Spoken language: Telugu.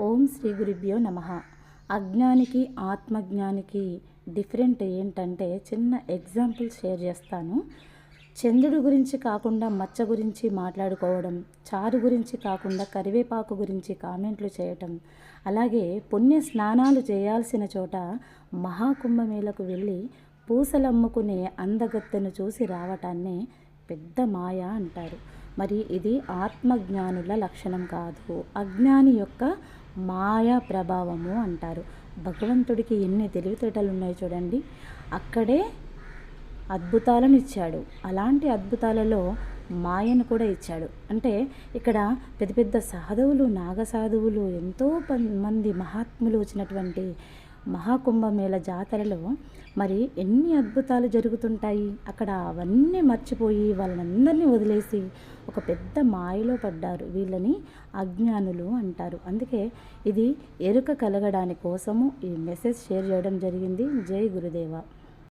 ఓం శ్రీ గురుభ్యో నమః. అజ్ఞానికి ఆత్మజ్ఞానికి డిఫరెంట్ ఏంటంటే చిన్న ఎగ్జాంపుల్ షేర్ చేస్తాను. చంద్రుడి గురించి కాకుండా మచ్చ గురించి మాట్లాడుకోవడం, చారు గురించి కాకుండా కరివేపాకు గురించి కామెంట్లు చేయటం, అలాగే పుణ్య స్నానాలు చేయాల్సిన చోట మహాకుంభమేళకు వెళ్ళి పూసలమ్ముకునే అందగత్తెను చూసి రావటాన్నే పెద్ద మాయ అంటారు. మరి ఇది ఆత్మజ్ఞానుల లక్షణం కాదు, అజ్ఞాని యొక్క మాయా ప్రభావము అంటారు. భగవంతుడికి ఎన్ని తెలివితేటలు ఉన్నాయో చూడండి. అక్కడే అద్భుతాలను ఇచ్చాడు, అలాంటి అద్భుతాలలో మాయను కూడా ఇచ్చాడు. అంటే ఇక్కడ పెద్ద పెద్ద సాధువులు, నాగసాధువులు, ఎంతో మంది మహాత్ములు వచ్చినటువంటి మహాకుంభమేళ జాతరలో మరి ఎన్ని అద్భుతాలు జరుగుతుంటాయి. అక్కడ అవన్నీ మర్చిపోయి వాళ్ళనందరినీ వదిలేసి ఒక పెద్ద మాయలో పడ్డారు. వీళ్ళని అజ్ఞానులు అంటారు. అందుకే ఇది ఎరుక కలగడాని కోసము ఈ మెసేజ్ షేర్ చేయడం జరిగింది. జై గురుదేవ.